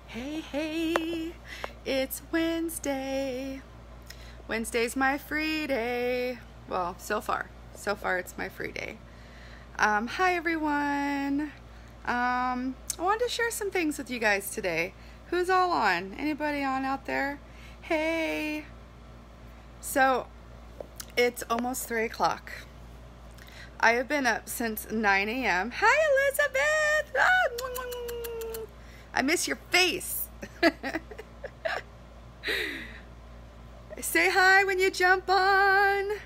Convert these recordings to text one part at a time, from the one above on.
Hey, hey, it's Wednesday. Wednesday's my free day. Well, so far it's my free day. Hi everyone. I wanted to share some things with you guys today. Who's all on? Anybody on out there? Hey. So, it's almost 3 o'clock. I have been up since 9 a.m. Hi, Elizabeth! I miss your face. Say hi when you jump on.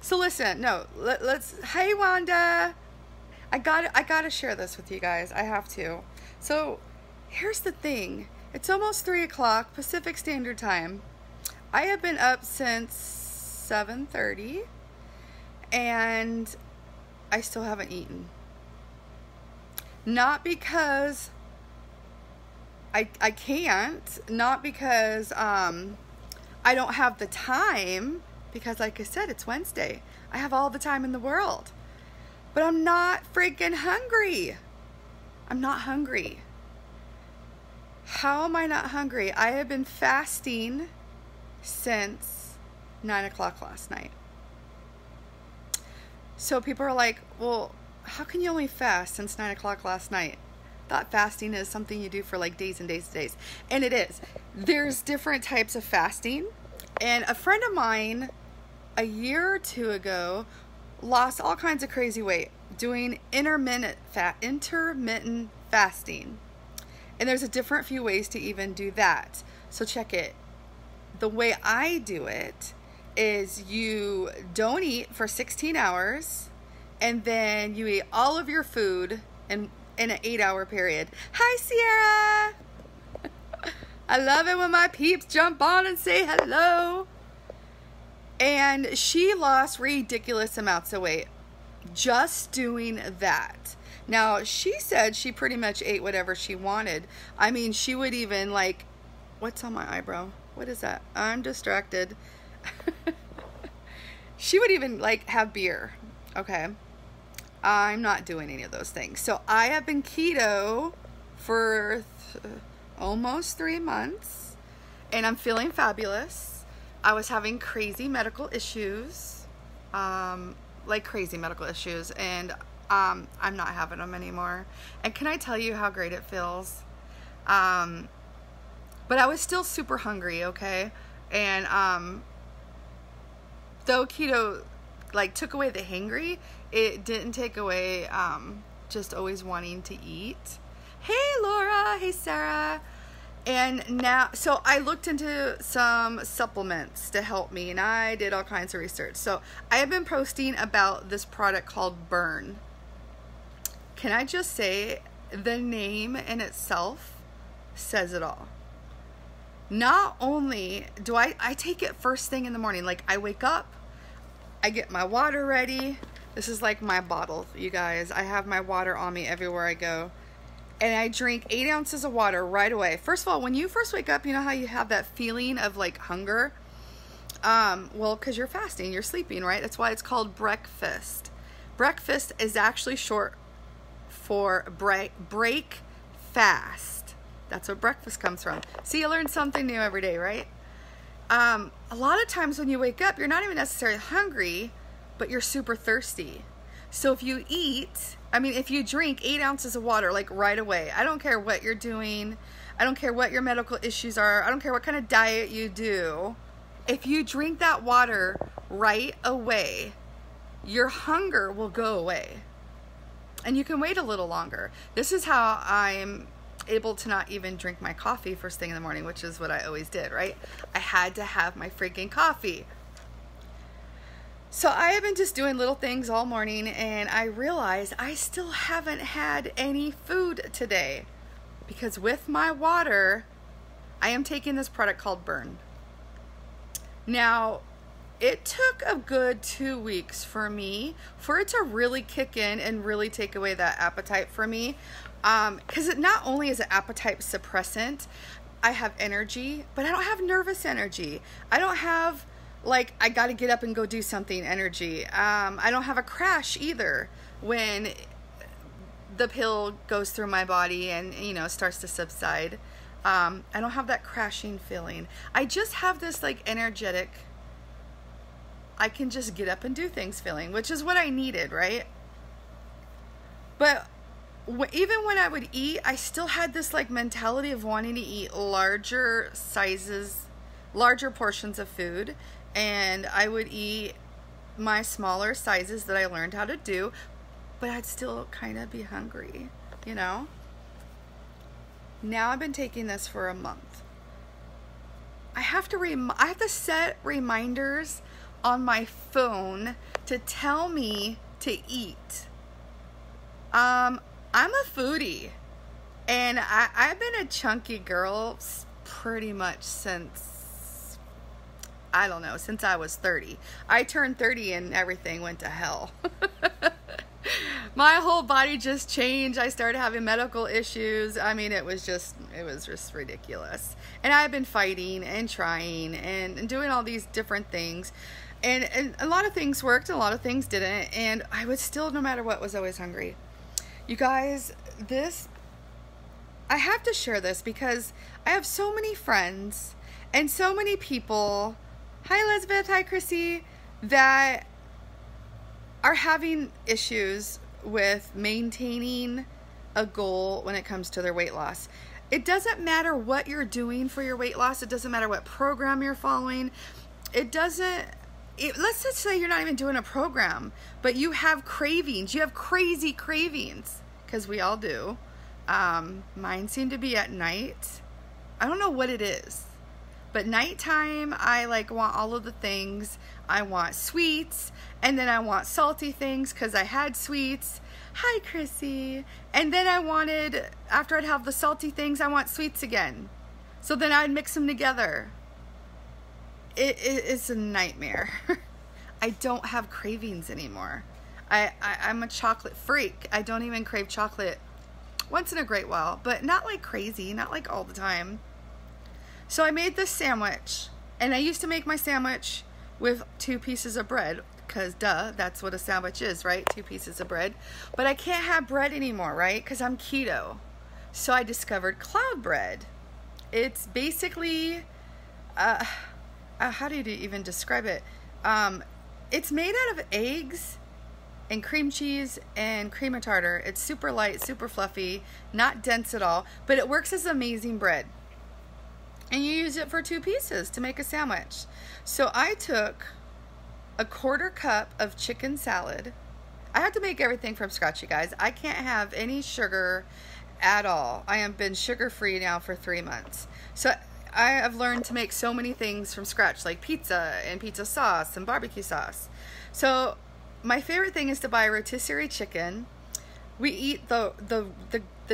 So listen, let's. Hey, Wanda. I gotta share this with you guys. I have to. So, here's the thing. It's almost 3 o'clock Pacific Standard Time. I have been up since 7:30, and I still haven't eaten. Not because I can't, not because I don't have the time, because like I said, it's Wednesday. I have all the time in the world. But I'm not freaking hungry. I'm not hungry. How am I not hungry? I have been fasting since 9 o'clock last night. So people are like, well, how can you only fast since 9 o'clock last night? Thought fasting is something you do for like days and days and days. And it is. There's different types of fasting. And a friend of mine a year or two ago lost all kinds of crazy weight doing intermittent fasting. And there's a different few ways to even do that. So check it. The way I do it is you don't eat for 16 hours and then you eat all of your food in an 8-hour period. Hi, Sierra. I love it when my peeps jump on and say hello. And she lost ridiculous amounts of weight just doing that. Now, she said she pretty much ate whatever she wanted. I mean, she would even like, what's on my eyebrow? What is that? I'm distracted. She would even like have beer. Okay. I'm not doing any of those things. So I have been keto for almost 3 months and I'm feeling fabulous. I was having crazy medical issues, and I'm not having them anymore. And can I tell you how great it feels? But I was still super hungry, okay? And though keto like took away the hangry, it didn't take away just always wanting to eat. Hey Laura, hey Sarah. And now, so I looked into some supplements to help me, and I did all kinds of research. So I have been posting about this product called Burn. Can I just say, the name in itself says it all. Not only do I take it first thing in the morning, like I wake up, I get my water ready. This is like my bottle, you guys. I have my water on me everywhere I go. And I drink 8 ounces of water right away. First of all, when you first wake up, you know how you have that feeling of like hunger? Well, because you're fasting, you're sleeping, right? That's why it's called breakfast. Breakfast is actually short for break fast. That's where breakfast comes from. See, you learn something new every day, right? A lot of times when you wake up, you're not even necessarily hungry, but you're super thirsty. So if you if you drink 8 ounces of water, like right away, I don't care what you're doing. I don't care what your medical issues are. I don't care what kind of diet you do. If you drink that water right away, your hunger will go away. And you can wait a little longer. This is how I'm able to not even drink my coffee first thing in the morning, which is what I always did, right? I had to have my freaking coffee. So I have been just doing little things all morning, and I realized I still haven't had any food today because with my water, I am taking this product called Burn. Now, it took a good 2 weeks for it to really kick in and really take away that appetite for me. Because it not only is an appetite suppressant, I have energy, but I don't have nervous energy. I don't have like, I got to get up and go do something energy. I don't have a crash either when the pill goes through my body and, you know, starts to subside. I don't have that crashing feeling. I just have this like energetic, I can just get up and do things feeling, which is what I needed, right? But even when I would eat, I still had this like mentality of wanting to eat larger sizes, larger portions of food. And I would eat my smaller sizes that I learned how to do, but I'd still kind of be hungry, you know? Now I've been taking this for a month. I have to set reminders on my phone to tell me to eat. I'm a foodie, and I've been a chunky girl pretty much since, I don't know, since I was 30. I turned 30 and everything went to hell. My whole body just changed. I started having medical issues. I mean, it was just ridiculous. And I've been fighting and trying and doing all these different things. And a lot of things worked, a lot of things didn't. And I was still, no matter what, was always hungry. You guys, I have to share this because I have so many friends and so many people, hi Elizabeth, hi Chrissy, that are having issues with maintaining a goal when it comes to their weight loss. It doesn't matter what you're doing for your weight loss. It doesn't matter what program you're following. Let's just say you're not even doing a program, but you have cravings. You have crazy cravings, because we all do. Mine seem to be at night. I don't know what it is, but nighttime, I like want all of the things. I want sweets, and then I want salty things because I had sweets. Hi, Chrissy. And then after I'd have the salty things, I want sweets again. So then I'd mix them together. It's a nightmare. I don't have cravings anymore. I'm a chocolate freak. I don't even crave chocolate once in a great while, but not like crazy, not like all the time. So I made this sandwich, and I used to make my sandwich with 2 pieces of bread, because duh, that's what a sandwich is, right? 2 pieces of bread. But I can't have bread anymore, right? Because I'm keto. So I discovered cloud bread. It's basically, how do you even describe it? It's made out of eggs and cream cheese and cream of tartar. It's super light, super fluffy, not dense at all, but it works as amazing bread. And you use it for 2 pieces to make a sandwich. So I took a 1/4 cup of chicken salad. I have to make everything from scratch, you guys. I can't have any sugar at all. I have been sugar-free now for 3 months. So I have learned to make so many things from scratch, like pizza and pizza sauce and barbecue sauce. So my favorite thing is to buy rotisserie chicken. We eat the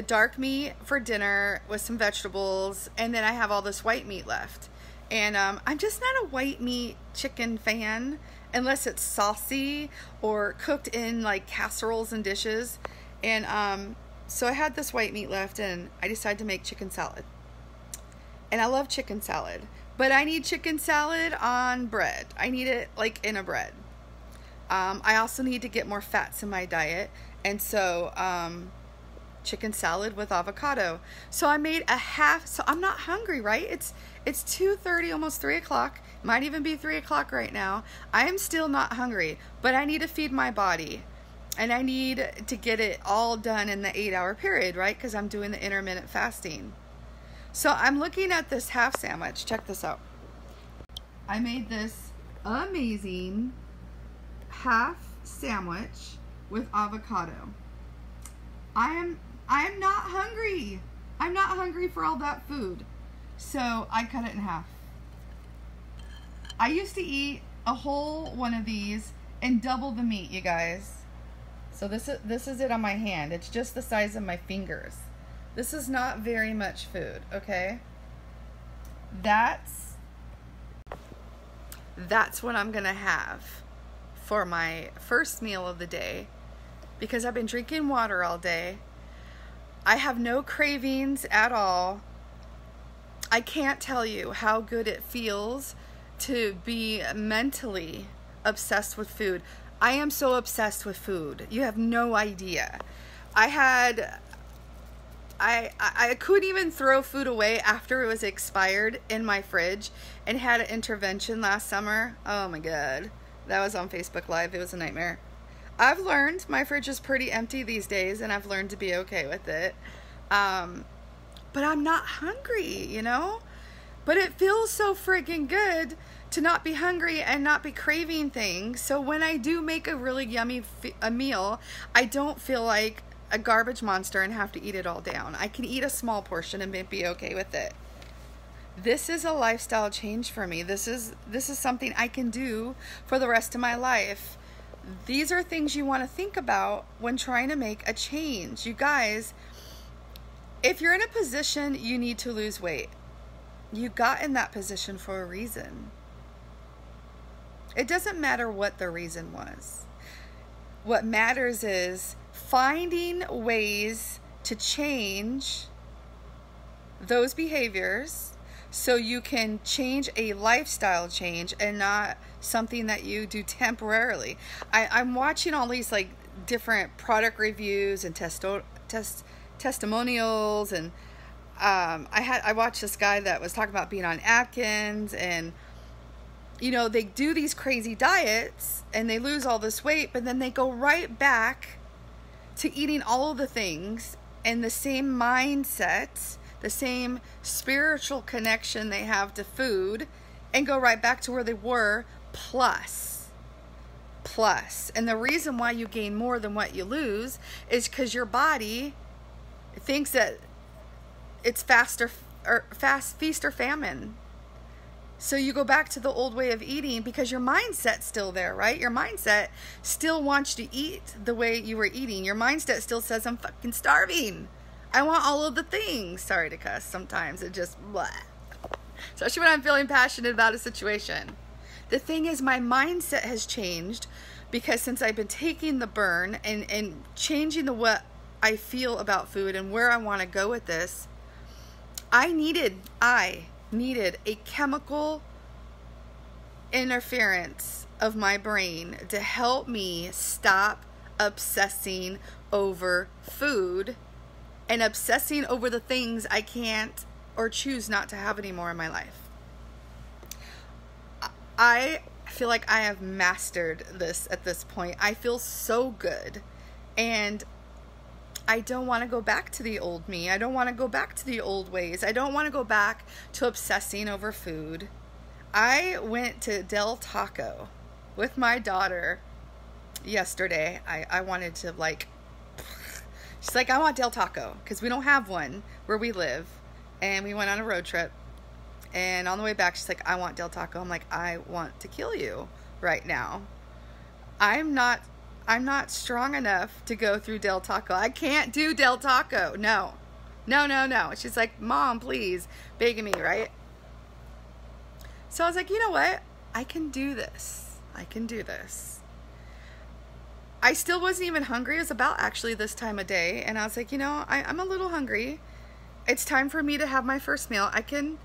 dark meat for dinner with some vegetables, and then I have all this white meat left. And I'm just not a white meat chicken fan unless it's saucy or cooked in like casseroles and dishes. And so I had this white meat left, and I decided to make chicken salad. And I love chicken salad, but I need chicken salad on bread. I need it like in a bread. I also need to get more fats in my diet, and so chicken salad with avocado. So I made a half, so I'm not hungry, right? It's 2:30, almost 3 o'clock. Might even be 3 o'clock right now. I am still not hungry, but I need to feed my body, and I need to get it all done in the 8-hour period, right? Because I'm doing the intermittent fasting. So I'm looking at this half sandwich. Check this out. I made this amazing half sandwich with avocado. I am not hungry. I'm not hungry for all that food. So I cut it in half. I used to eat a whole one of these and double the meat, you guys. So this is it on my hand. It's just the size of my fingers. This is not very much food, okay? That's what I'm gonna have for my first meal of the day, because I've been drinking water all day. I have no cravings at all. I can't tell you how good it feels to be mentally obsessed with food. I am so obsessed with food. You have no idea. I had, I couldn't even throw food away after it was expired in my fridge, and had an intervention last summer. Oh my God. That was on Facebook Live. It was a nightmare. I've learned my fridge is pretty empty these days, and I've learned to be okay with it. But I'm not hungry, you know? But it feels so friggin' good to not be hungry and not be craving things. So when I do make a really yummy a meal, I don't feel like a garbage monster and have to eat it all down. I can eat a small portion and be okay with it. This is a lifestyle change for me. This is something I can do for the rest of my life. These are things you want to think about when trying to make a change. You guys, if you're in a position you need to lose weight, you got in that position for a reason. It doesn't matter what the reason was. What matters is finding ways to change those behaviors so you can change a lifestyle change and not something that you do temporarily. I'm watching all these like different product reviews and testimonials, and I watched this guy that was talking about being on Atkins, and you know, they do these crazy diets and they lose all this weight, but then they go right back to eating all of the things and the same mindset, the same spiritual connection they have to food, and go right back to where they were, plus. And the reason why you gain more than what you lose is because your body thinks that it's fast feast or famine. So you go back to the old way of eating because your mindset's still there, right? Your mindset still wants you to eat the way you were eating. Your mindset still says, I'm fucking starving. I want all of the things. Sorry to cuss. Sometimes it just blah. Especially when I'm feeling passionate about a situation. The thing is, my mindset has changed because since I've been taking the burn and changing the what I feel about food and where I want to go with this, I needed a chemical interference of my brain to help me stop obsessing over food and obsessing over the things I can't or choose not to have anymore in my life. I feel like I have mastered this at this point. I feel so good, and I don't want to go back to the old me. I don't want to go back to the old ways. I don't want to go back to obsessing over food. I went to Del Taco with my daughter yesterday. I wanted to she's like, I want Del Taco because we don't have one where we live. And we went on a road trip. And on the way back, she's like, I want Del Taco. I'm like, I want to kill you right now. I'm not strong enough to go through Del Taco. I can't do Del Taco. No. She's like, Mom, please, begging me, right? So I was like, you know what? I can do this. I still wasn't even hungry. It was about actually this time of day. And I was like, you know, I'm a little hungry. It's time for me to have my first meal. I can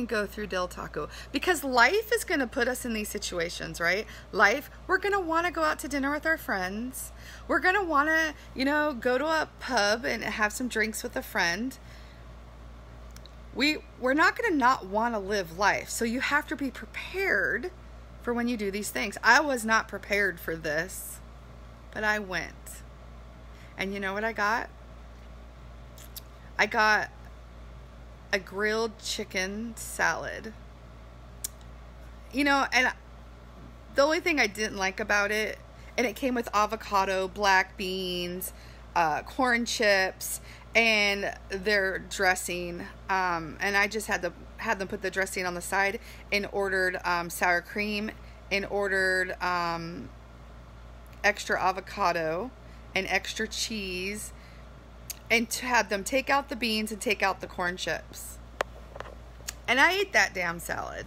go through Del Taco, because life is going to put us in these situations, right? We're going to want to go out to dinner with our friends. We're going to want to, you know, go to a pub and have some drinks with a friend. We're not going to not want to live life. So you have to be prepared for when you do these things. I was not prepared for this, but I went. And you know what I got? I got a grilled chicken salad. You know, and the only thing I didn't like about it, and it came with avocado, black beans, corn chips, and their dressing. And I just had them put the dressing on the side, and ordered sour cream, and ordered extra avocado and extra cheese, and to have them take out the beans and take out the corn chips. And I ate that damn salad.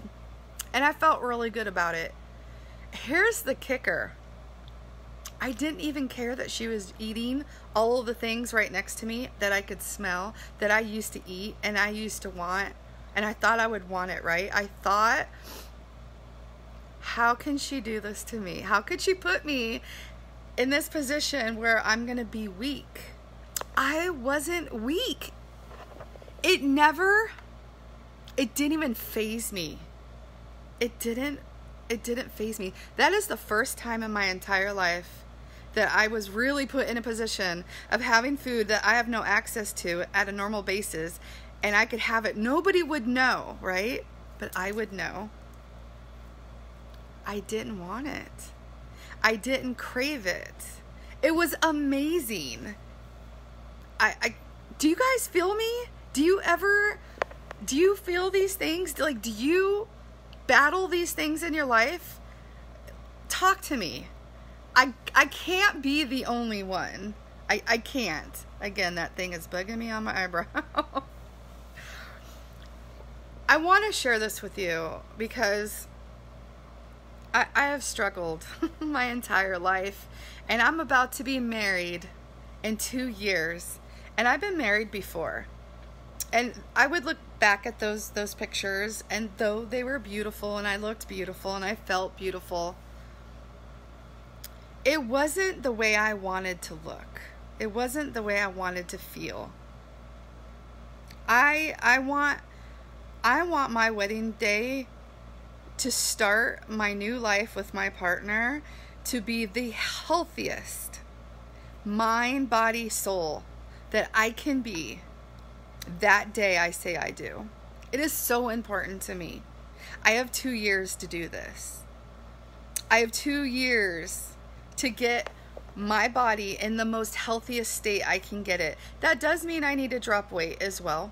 And I felt really good about it. Here's the kicker. I didn't even care that she was eating all of the things right next to me that I could smell, that I used to eat and I used to want. And I thought I would want it, right? I thought, how can she do this to me? How could she put me in this position where I'm going to be weak? I wasn't weak. It didn't even faze me. It didn't faze me. That is the first time in my entire life that I was really put in a position of having food that I have no access to at a normal basis, and I could have it. Nobody would know, right? But I would know. I didn't want it. I didn't crave it. It was amazing. Do you guys feel me? Do you feel these things? Like, do you battle these things in your life? Talk to me. I can't be the only one. I can't. Again, that thing is bugging me on my eyebrow. I want to share this with you because I have struggled my entire life, and I'm about to be married in 2 years, and I've been married before. And I would look back at those pictures, and though they were beautiful and I looked beautiful and I felt beautiful, it wasn't the way I wanted to look. It wasn't the way I wanted to feel. I want my wedding day to start my new life with my partner to be the healthiest mind, body, soul that I can be that day I say I do. It is so important to me. I have 2 years to do this. I have 2 years to get my body in the most healthiest state I can get it. That does mean I need to drop weight as well.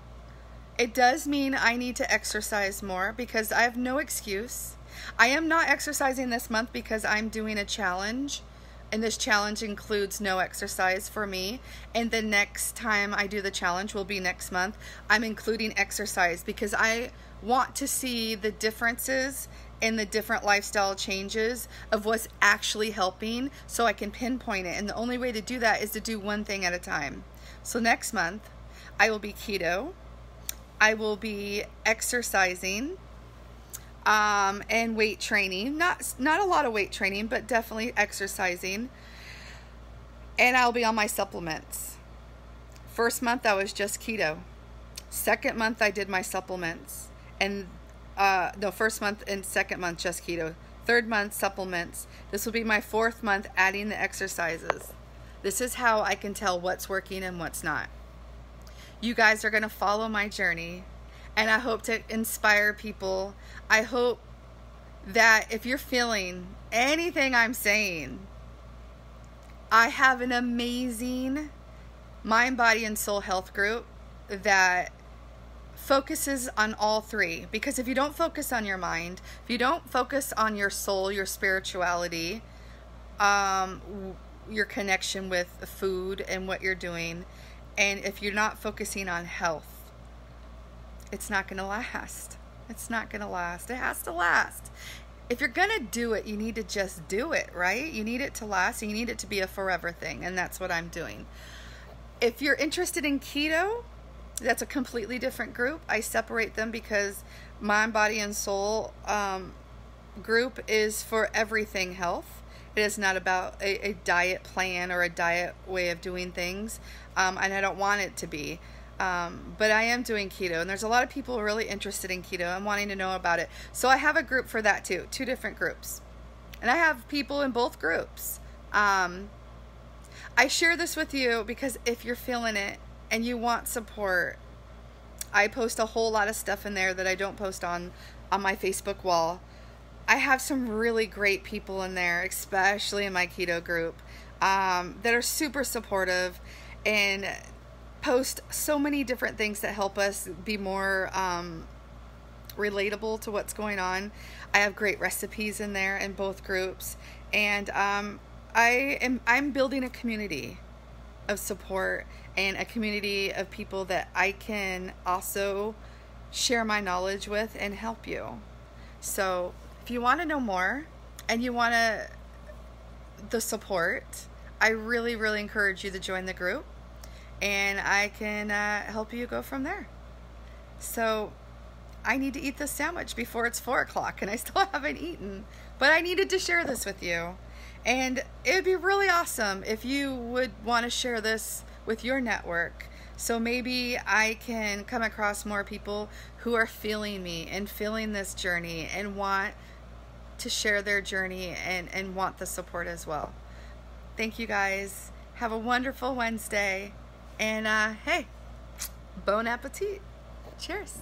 It does mean I need to exercise more because I have no excuse. I am not exercising this month because I'm doing a challenge, and this challenge includes no exercise for me. And the next time I do the challenge will be next month. I'm including exercise because I want to see the differences in the different lifestyle changes of what's actually helping so I can pinpoint it. And the only way to do that is to do one thing at a time. So next month I will be keto. I will be exercising and weight training. Not a lot of weight training, but definitely exercising. And I'll be on my supplements. First month I was just keto. Second month I did my supplements. And first month and second month just keto. Third month supplements. This will be my fourth month adding the exercises. This is how I can tell what's working and what's not. You guys are going to follow my journey, and I hope to inspire people. I hope that if you're feeling anything I'm saying, I have an amazing mind, body, and soul health group that focuses on all three. Because if you don't focus on your mind, if you don't focus on your soul, your spirituality, your connection with food and what you're doing, and if you're not focusing on health, it's not going to last. It's not going to last. It has to last. If you're going to do it, you need to just do it, right? You need it to last, and you need it to be a forever thing, and that's what I'm doing. If you're interested in keto, that's a completely different group. I separate them because mind, body, and soul group is for everything health. It is not about a diet plan or a diet way of doing things, and I don't want it to be. But I am doing keto, and there's a lot of people really interested in keto and wanting to know about it. So I have a group for that too, 2 different groups. And I have people in both groups. I share this with you because if you're feeling it and you want support, I post a whole lot of stuff in there that I don't post on my Facebook wall. I have some really great people in there, especially in my keto group, that are super supportive and post so many different things that help us be more relatable to what's going on. I have great recipes in there in both groups, and I'm building a community of support and a community of people that I can also share my knowledge with and help you. So if you want to know more and you want the support, I really, really encourage you to join the group, and I can help you go from there. So I need to eat this sandwich before it's 4 o'clock, and I still haven't eaten, but I needed to share this with you. And it would be really awesome if you would want to share this with your network. So maybe I can come across more people who are feeling me and feeling this journey and want to share their journey and want the support as well. Thank you guys. Have a wonderful Wednesday. And hey, bon appetit. Cheers.